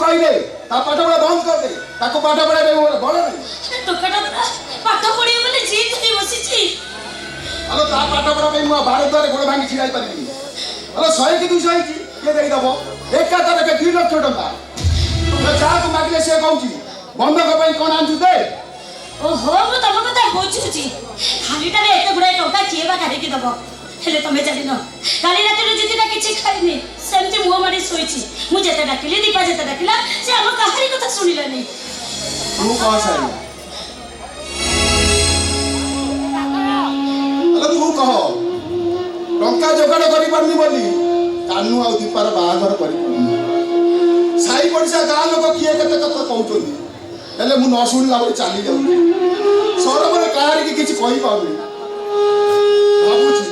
କହିଲେ ତା ପାଠ ପଢା ବନ୍ଦ କରିଦେ ତାକୁ ପାଠ ପଢାଇବେ ବଳ ନାହିଁ ଟୋକାଟା ପୁରା ପାଠ ପଢିବ ବୋଲି ଜିଦ୍ ଧରି ବସିଛି ଆଲୋ ତା ପାଠ ପଢା ପାଇଁ ମୁଁ ବାହାର ଦ୍ୱାରେ ଗୋଡ଼ ଭାଙ୍ଗି ଛିଡ଼ା ହେଇପାରିବିନି ଆଲୋ 100 କି 200 ହେଇଛି କିଏ ଦେଇଦବ ଏକାଥରକେ 2 ଲକ୍ଷ ଟଙ୍କା ଯାହାକୁ ମାଗିଲେ ସେ କହୁଛି ବନ୍ଧକ ପାଇଁ କ'ଣ ଆଣିଛୁ ଦେ ଓହୋ ମୁଁ ତମ କଥା ବୁଝୁଛି ଖାଲିଟାରେ ଏତେ ଗୁଡ଼ାଏ ଟଙ୍କା କିଏ ବା କାଢିକି ଦବ ହେଲେ ତମେ ଜାଣିନ କାଲି ରାତିରୁ ଜିତିଟା କିଛି ଖାଇନି ସେମିତି ମୁହଁ ମାଡ଼ି ଶୋଇଛି ମୁଁ ଯେତେ ଡାକିଲି ଦୀପା ଯେତେ ଡାକିଲା ସେ ଆମ କାହାରି କଥା ଶୁଣିଲାନି ତୁ କହ ସାରିଆ ଆଲୋ ତୁ କହ ଟଙ୍କା ଯୋଗାଡ଼ କରିପାରୁନି ବୋଲି କାନୁ ଆଉ ଦୀପାର ବାହାଘର କରିପାରୁନି ସାଇ ପଡ଼ିଶା ଗାଁ ଲୋକ କିଏ କେତେ କଥା କହୁଛନ୍ତି ହେଲେ ମୁଁ ନ ଶୁଣିଲା ଭଳି ଚାଲି ଯାଉଛି ସରବରେ କାହାରିକି କିଛି କହିପାରୁନି ଭାବୁଛି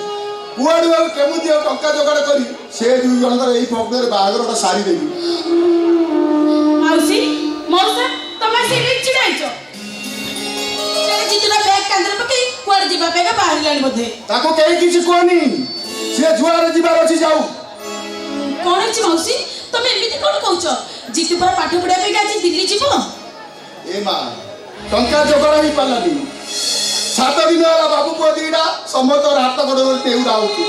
କୁଆଡ଼ୁ ଆଉ କେମିତି ଆଉ ଟଙ୍କା ଯୋଗାଡ଼ କରି ସେ 2 ଜଣଙ୍କର ଏଇ ଫଗ୍ନରେ ବାହାଘରଟା ସାରିଦେବି ମାଉସୀ ମଉସା ତମେ ସେଠି ଛିଡ଼ା ହେଇଛ ଜିତୁର ବ୍ୟାଗ କାନ୍ଧରେ ପକେଇ କୁଆଡ଼େ ଯିବା ପାଇଁ ବାହାରିଲାଣି ବୋଧେ ତାକୁ କେହି କିଛି କୁହନି ସେ ଯୁଆଡ଼େ ଯିବାର ଅଛି ଯାଉ କ'ଣ ହେଇଛି ମାଉସୀ ତମେ ଏମିତି କ'ଣ କହୁଛ ଜିତୁ ପରା ପାଠ ପଢ଼ିବା ପାଇଁ ଆଜି ଦିଲ୍ଲୀ ଯିବ ଏ ମା ଟଙ୍କା ଯୋଗାଡ଼ ହେଇପାରିଲାନି 7 ଦିନ ହେଲା ବାବୁ ପୁଅ ଦିଟା ସମସ୍ତଙ୍କର ହାତ ଗୋଡ଼ ଟେଉରା ହଉଛି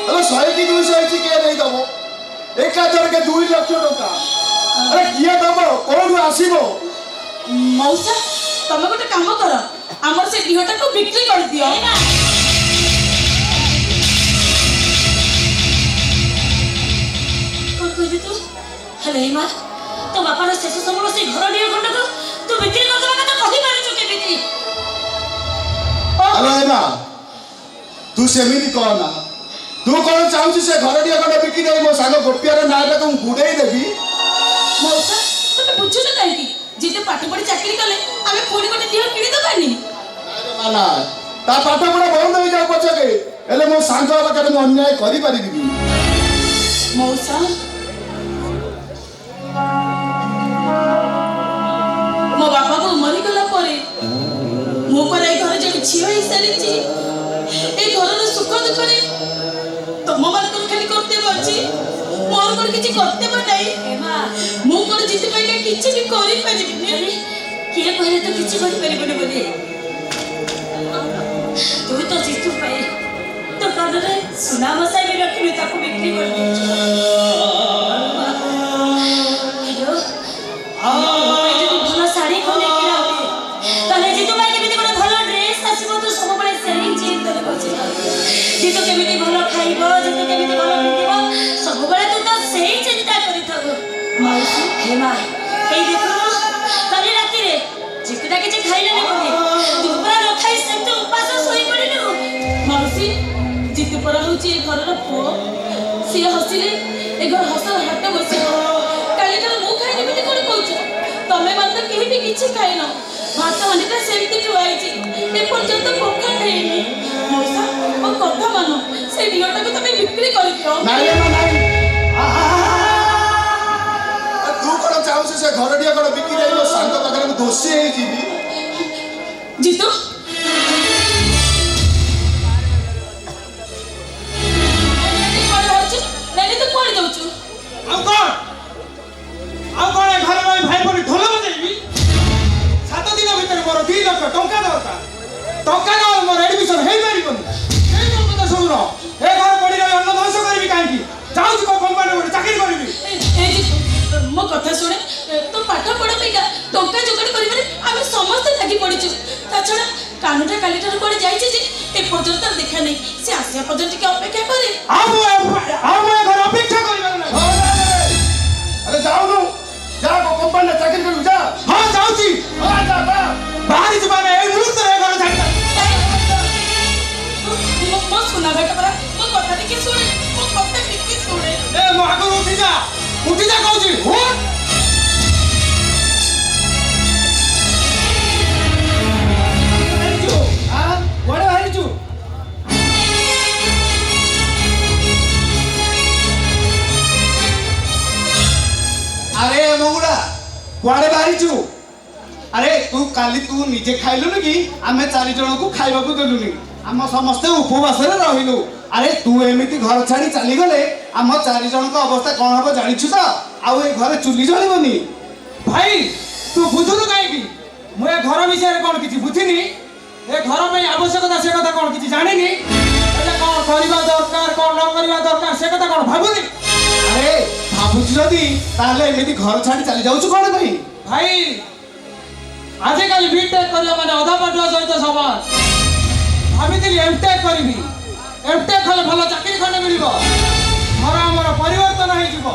ହେଲେ 100 କି 200 ହେଇଛି କିଏ ଦେଇଦବ ଏକାଥରକେ 2 ଲକ୍ଷ ଟଙ୍କା ଆରେ କିଏ ଦବ କୋଉଠୁ ଆସିବ ମଉସା ତମେ ଗୋଟେ କାମ କର ଆମର ସେ ଗୃହଟାକୁ ବିକ୍ରି କରିଦିଅ କ'ଣ କହିବି ତୁ ହେଲେ ମା ତୋ ବାପାର ଶେଷ ସମୟ ସେ ଘର ଡିଅ ଖଣ୍ଡକୁ ତୁ ବିକ୍ରି କରିଦେବା କଥା କହିପାରୁଛୁ କେମିତି ଆଲୋ ଏ ମା ତୁ ସେମିତି କହ ନା ତୁ କ'ଣ ଚାହୁଁଛୁ ସେ ଘର ଡିଅ ଖଣ୍ଡ ବିକି ଦେଇ ମୋ ସାଙ୍ଗ ଗୋପିଆର ନାଁଟାକୁ ମୁଁ ବୁଡ଼େଇ ଦେବି ମଉସା ତମେ ବୁଝୁଛ କାହିଁକି ଯେତେ ପାଠ ପଢି ଚାକିରି କଲେ ଆମେ ପୁଣି ଗୋଟେ ଡିହ କିଣିଦେବାନି ନା ତା ପାଠ ପଢା ବନ୍ଦ ହେଇଯାଉ ପଛକେ ହେଲେ ମୋ ସାଙ୍ଗ ପାଖରେ ମୁଁ ଅନ୍ୟାୟ କରିପାରିବିନି ମଉସା ମୋ ବାପା ବୋଉ ମରିଗଲା ପରେ ମୁଁ ପରେ ଏ ଘରେ ଜଣେ ଝିଅ ହେଇସାରିଛି ଏ ଘରର ସୁଖ ଦୁଃଖରେ ତମମାନଙ୍କର ଖାଲି କର୍ତ୍ତବ୍ୟ ଅଛି ମୋର କ'ଣ କିଛି କର୍ତ୍ତବ୍ୟ ନାହିଁ ମୁଁ କ'ଣ ଜିତି ପାଇକା କିଛି ବି କରିପାରିବିନି କିଏ କହିଲେ ତୁ କିଛି କରିପାରିବୁନି ବୋଲି ତୁ ତ ଜିତୁ ପାଇଁ ତୋ କାନରେ ସୁନା ମଶାଇ ବି ରଖିନି ତାକୁ ବିକ୍ରି କରିଦେଇଛୁ ଭଲ ଶାଢ଼ୀ ଖଣ୍ଡେ କିଣା ହୁଏ ତାହେଲେ ଜିତୁ ପାଇଁ କେମିତି ଗୋଟେ ଭଲ ଡ୍ରେସ୍ ଆସିବ ତୁ ସବୁବେଳେ ସେଇ ଚିନ୍ତା କରୁଛୁ ଜିତୁ କେମିତି ଭଲ ଖାଇବ ଜିତୁ କେମିତି ଭଲ ପିନ୍ଧିବ ସବୁବେଳେ ତୁ ତ ସେଇ ଚିନ୍ତା କରିଥାଉ ମାଉସୀ ହେ ମା ଏଇ ଦେଖୁନ କାଲି ରାତିରେ ଜିତୁଟା କିଛି ଖାଇଲେନି ବୋଲି ତୁ ପୁରା ନ ଖାଇ ସେମିତି ଉପାସ ଶୋଇପଡ଼ିଲୁ ମାଉସୀ ଜିତୁ ପରା ହେଉଛି ଏ ଘରର ପୁଅ ସିଏ ହସିଲେ ଏ ଘର ହସର ହାଟ ବସିବ କାଲିଠାରୁ ମୁଁ ଖାଇନି ବୋଲି କ'ଣ କହୁଛୁ ତମେ ମାନେ ତ କେହି ବି କିଛି ଖାଇନ ଭାତ ହାଣ୍ଡିଟା ସେମିତି ଥୁଆ ହେଇଛି ଏପର୍ଯ୍ୟନ୍ତ ପଖାଳ ହେଇନି ମଉସା ମୋ କଥା ମାନ ସେ ଝିଅଟାକୁ ତମେ ବିକ୍ରି କରିଦିଅ ତୁ କ'ଣ ଚାହୁଁଛୁ ସେ ଘର ଡିଅ କ'ଣ ବିକି ଦେଇ ମୋ ସାଙ୍ଗ ପାଖରେ ମୁଁ ଦୋଷୀ ହେଇଯିବି ଜିତୁ କୁଆଡ଼େ ଯାଉଛୁ ଆଉ କ'ଣ ଏ ଘରେ ରହି ଭାଇ ଭଉଣୀ ଢୋଲ ବଜେଇବି 7 ଦିନ ଭିତରେ ମୋର 2 ଲକ୍ଷ ଟଙ୍କା ଦରକାର ଟଙ୍କା ନ ମୋର ଏଡମିସନ ହେଇପାରିବନି ସେଇ ମୋ କଥା ଶୁଣୁନ ଏ ଘର ପଡ଼ି ରହି ଅନ୍ନ ଧ୍ୱଂସ କରିବି କାହିଁକି ଯାଉଛି କୋଉ କମ୍ପାନୀରେ ଗୋଟେ ଚାକିରି କରିବି ମୋ କଥା ଶୁଣେ ତୋ ପାଠ ପଢ଼ା ପାଇଁକା ଟଙ୍କା ଯୋଗାଡ଼ କରିବାରେ ଆମେ ସମସ୍ତେ ଲାଗି ପଡ଼ିଛୁ ତା ଛଡ଼ା କାନୁଟା କାଲିଠାରୁ କୁଆଡ଼େ ଯାଇଛି ଯେ ଏପର୍ଯ୍ୟନ୍ତ ଦେଖା ନାହିଁ ସେ ଆସିବା ପର୍ଯ୍ୟନ୍ତ ଟିକେ ଅପେକ୍ଷା କରେ ଆଉ ମୁଁ ଏ ଘରେ ଅପେକ୍ଷା କରିବାର ନାହିଁ ଆରେ ଯାଉନୁ ଯା କମ୍ପାନୀରେ ଚାକିରି କରିବୁ ଯା ହଁ ଯାଉଛି ବାହାରି ଯିବା ନା ଏଇ ମୁହୂର୍ତ୍ତରେ ଏ ଘର ଛାଡ଼ିବା ମୋ ସୁନା ବେଟା ପରା ମୋ କଥା ଟିକେ ଶୁଣେ ମୋ କଥା ଟିକେ ଶୁଣେ ଏ ମୋ ଆଗରୁ ଉଠି ଯା କହୁଛି କୁଆଡ଼େ ବାହାରିଛୁ ଆରେ ମଙ୍ଗୁଡ଼ା କୁଆଡ଼େ ବାହାରିଛୁ ଆରେ ତୁ କାଲି ତୁ ନିଜେ ଖାଇଲୁନି କି ଆମେ 4 ଜଣଙ୍କୁ ଖାଇବାକୁ ଦେଲୁନି ଆମ ସମସ୍ତେ ଉପବାସରେ ରହିଲୁ ଆରେ ତୁ ଏମିତି ଘର ଛାଡ଼ି ଚାଲିଗଲେ ଆମ 4 ଜଣଙ୍କ ଅବସ୍ଥା କ'ଣ ହବ ଜାଣିଛୁ ତ ଆଉ ଏ ଘରେ ଚୁଲି ଜଳିବନି। ଭାଇ ତୁ ବୁଝୁନୁ କାହିଁକି? ମୁଁ ଏ ଘର ବିଷୟରେ କ'ଣ କିଛି ବୁଝିନି, ଏ ଘର ପାଇଁ ଆବଶ୍ୟକତା ସେ କଥା କ'ଣ କିଛି ଜାଣିନି, ହେଲେ କ'ଣ କରିବା ଦରକାର କ'ଣ ନ କରିବା ଦରକାର ସେ କଥା କ'ଣ ଭାବୁନି। ଆରେ ଭାବୁଛୁ ଯଦି ତାହେଲେ ଏମିତି ଘର ଛାଡି ଚାଲି ଯାଉଛୁ କ'ଣ ପାଇଁ? ଭାଇ ଆଜିକାଲି ବିଟେକ୍ କରିବା ମାନେ ଅଧା ପାଠୁଆ ସହିତ ସମାନ। ଭାବିଥିଲି ଏମଟେକ୍ କରିବି, ଏମଟେକ୍ କଲେ ଭଲ ଚାକିରି ଖଣ୍ଡେ ମିଳିବ, ଘର ଆମର ପରିବର୍ତ୍ତନ ହେଇଯିବ।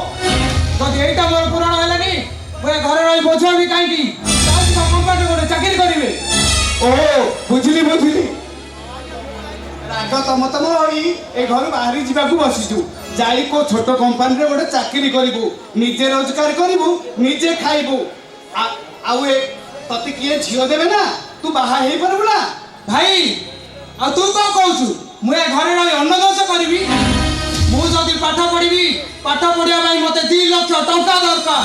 ଯଦି ଏଇଟା ମୋର ପୂରଣ ହେଲାନି ମୁଁ ଏ ଘରେ ରହି ବୋଝେଇବି କାହିଁକି? କମ୍ପାନୀରେ ଗୋଟେ ଚାକିରି କରିବେ। ଓ ବୁଝିଲି ବୁଝିଲି, ରାଗ ତମ ତମ ହୋଇ ଏ ଘରୁ ବାହାରି ଯିବାକୁ ବସିଛୁ। ଯାଇ କୋ ଛୋଟ କମ୍ପାନୀରେ ଗୋଟେ ଚାକିରି କରିବୁ, ନିଜେ ରୋଜଗାର କରିବୁ, ନିଜେ ଖାଇବୁ। ଆଉ ଏ ତତେ କିଏ ଝିଅ ଦେବେ ନା? ତୁ ବାହା ହେଇପାରିବୁ ନା? ଭାଇ ଆଉ ତୁ କ'ଣ କହୁଛୁ? ମୁଁ ଏ ଘରେ ରହି ଅନ୍ନଦାସ କରିବି? ମୁଁ ଯଦି ପାଠ ପଢିବି, ପାଠ ପଢିବା ପାଇଁ ମତେ 2 ଲକ୍ଷ ଟଙ୍କା ଦରକାର।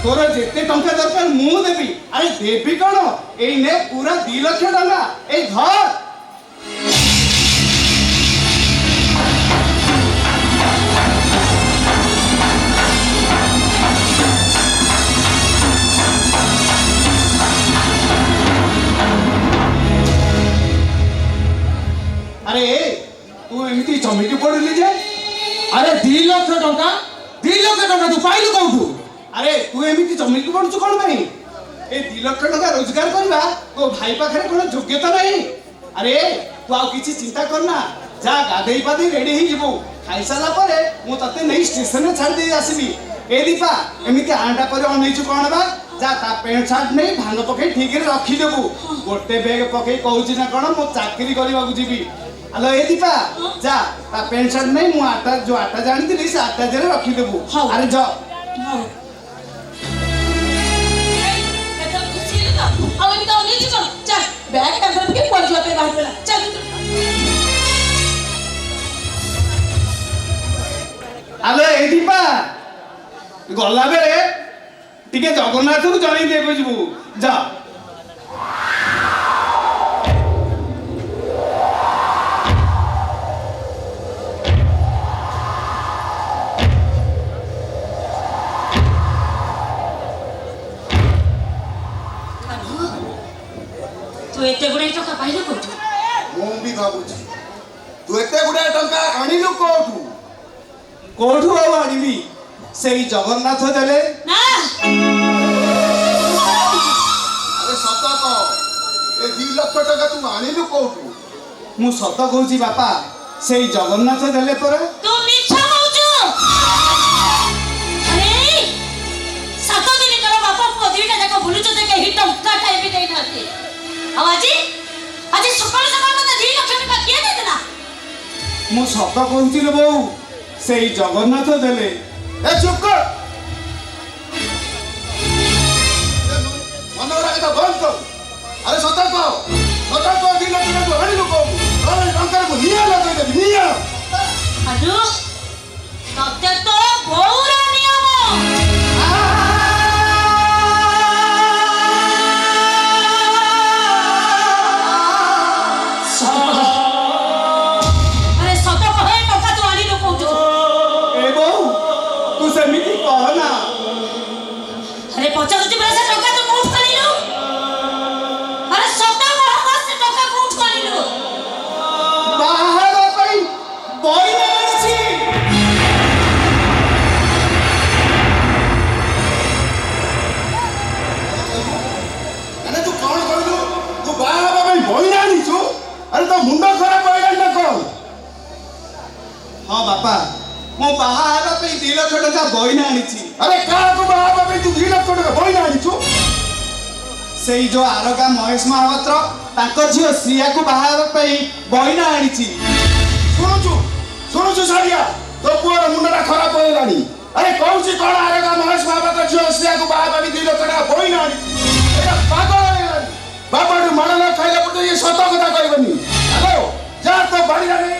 ତୋର ଯେତେ ଟଙ୍କା ଦରକାର ମୁଁ ଦେବି। ଆରେ ଦେବି କ'ଣ, ଏଇ ନେ ପୁରା 2 ଲକ୍ଷ ଟଙ୍କା, ଏଇ ଧର। ଆରେ ତୁ ଏମିତି ଚମିକି ପଡିଲି ଯେ? ଆରେ 2 ଲକ୍ଷ ଟଙ୍କା, 2 ଲକ୍ଷ ଟଙ୍କା ତୁ ପାଇଲୁ କୋଉଠୁ? ଆରେ ତୁ ଏମିତି ଚମିକି ପଡୁଛୁ କ'ଣ ପାଇଁ? ଏ 2 ଲକ୍ଷ ଟଙ୍କା ରୋଜଗାର କରିବା ତୋ ଭାଇ ପାଖରେ କ'ଣ ଯୋଗ୍ୟତା ନାହିଁ? ଆରେ ତୁ ଆଉ କିଛି ଚିନ୍ତା କରନା, ଯା ଗାଧେଇ ପାଧେଇ ରେଡି ହେଇଯିବୁ। ଖାଇସାରିଲା ପରେ ମୁଁ ତତେ ନେଇ ଷ୍ଟେସନରେ ଛାଡ଼ି ଦେଇ ଆସିବି। ଏ ଦୀପା ଏମିତି ଆଣ୍ଟା ପରେ ଅନେଇଛୁ କ'ଣ ବା? ଯା ତା ପ୍ୟାଣ୍ଟ ସାର୍ଟ ନେଇ ଭାଙ୍ଗ ପକେଇ ଠିକରେ ରଖିଦେବୁ। ଗୋଟେ ବେଗ ପକେଇ କହୁଛି ନା କ'ଣ ମୁଁ ଚାକିରି କରିବାକୁ ଯିବି। ଆଲୋ ଏ ଦୀପା ଯା ତା ପ୍ୟାଣ୍ଟ ସାର୍ଟ ନେଇ ମୁଁ ଯୋଉ ଆଟା ଜାଣିଥିଲି ସେ ଆଟା ଦେହରେ ରଖିଦେବୁ। ଆରେ ଯା। ଆଉ ଏମିତି ଅନେଇଛୁ କ'ଣ? ଚାଲ ବ୍ୟାଗ କାନ୍ଧରେ ପକେଇ କୁଆଡ଼େ ଯିବା ପାଇଁ ବାହାରି ପଡ଼ିଲା। ଚାଲ ଆଲୋ ଏ ଦୀପା ଗଲା ବେଳେ ଟିକେ ଜଗନ୍ନାଥଙ୍କୁ ଜଣେଇ ଦେବେ ଯିବୁ। ଯା। ତୁ ଏତେ ଗୁଡ଼ାଏ ଟଙ୍କା ପାଇଲୁ କୋଉଠୁ? ମୁଁ ବି ଭାବୁଛି ତୁ ଏତେ ଗୁଡ଼ାଏ ଟଙ୍କା ଆଣିଲୁ କୋଉଠୁ? କୋଉଠୁ ଆଉ ଆଣିବି? ସେଇ ଜଗନ୍ନାଥ ଦେଲେ। ନା ଆରେ ସତ କହ, ଏ 2 ଲକ୍ଷ ଟଙ୍କା ତୁ ଆଣିଲୁ କୋଉଠୁ? ମୁଁ ସତ କହୁଛି ବାପା, ସେଇ ଜଗନ୍ନାଥ ଦେଲେ ପରା। ତୁ ମିଛ କହୁଛୁ। ଆରେ 7 ଦିନ ତୋର ବାପା ପୁଅ 2ଟା ଯାକ ବୁଲୁଛୁ ଯେ କେହି ଟଙ୍କାଟା ବି ଦେଇନାହାନ୍ତି। ଆଉ ଆଜି ସକାଳୁ ସକାଳୁ ମତେ 2 ଲକ୍ଷ ଟଙ୍କା କିଏ ଦେଇଦେଲା? ମୁଁ ସତ କହୁଛି ରେ ବୋଉ, ସେଇ ଜଗନ୍ନାଥ ଦେଲେ। ଏ ଚୁପ୍ କର, ମନୋରା କଥା ବନ୍ଦ କର। ଆରେ ସତ କହ, 2 ଲକ୍ଷ ଟଙ୍କା ତୁ ଆଣିଲୁ କୋଉଠୁ? ନହେଲେ ଟଙ୍କାରେ ମୁଁ ନିଆଁ ଲଗେଇଦେବି, ନିଆଁ। ଆଲୁ ତତେ ତ ବୋଉର ନିୟମ। ଆରେ ସତ କହ, ଏ ଟଙ୍କା ତୁ ଆଣିଲୁ କୋଉଠୁ? ଏ ବୋଉ ତୁ ସେମିତି କହନା। ଆରେ ପଚାରୁଛି ପରା, ସେ ଟଙ୍କା ତୁ କୋଉଠୁ ଆଣିଲୁ? ଆରେ ସତ କହ, ସେ ଟଙ୍କା କୋଉଠୁ ଆଣିଲୁ? ବାହାର ପାଇଁ ବଇନା ଆଣିଛି। ଆରେ ତୁ କଣ କହିଲୁ? ତୁ ବାହା ହେବା ପାଇଁ ବଇନା ଆଣିଛୁ? ଆରେ ତୋ ମୁଣ୍ଡ ଖରାପ ହେଇଗଲାଣି ନା କଣ? ହଁ ବାପା, ମୁଁ ବାହା ହେବା ପାଇଁ 2 ଲକ୍ଷ ଟଙ୍କା ବଇନା ଆଣିଛି। ଆରେ କାହାକୁ ବାହା ହେବା ପାଇଁ ତୁ 2 ଲକ୍ଷ ଟଙ୍କା ବଇନା ଆଣିଛୁ? ସେଇ ଯୋଉ ଆରଗା ମହେଶ ମହାପାତ୍ର ତାଙ୍କ ଝିଅ ଶ୍ରିୟାକୁ ବାହା ହେବା ପାଇଁ ବଇନା ଆଣିଛି। ଶୁଣୁଛୁ ସାରିଆ, ତୋ ପୁଅର ମୁଣ୍ଡଟା ଖରାପ ହେଇଗଲାଣି। ଆରେ କହୁଛି କଣ ଆରଗା ମହେଶ ମହାପାତ୍ର ଝିଅ ଶ୍ରିୟାକୁ ବାହା ହେବା ପାଇଁ 2 ଲକ୍ଷ ଟଙ୍କା ବଇନା ଆଣିଛି? ଏଇଟା ପାଗଳ ହେଇଗଲାଣି। ବାପାଠୁ ମାଡ଼ ନ ଖାଇଲା ପର୍ଯ୍ୟନ୍ତ ଇଏ ସତ କଥା କହିବନି। ହ୍ୟାଲୋ, ଯା ତୋ ବାଡ଼ିରେ ନେଇ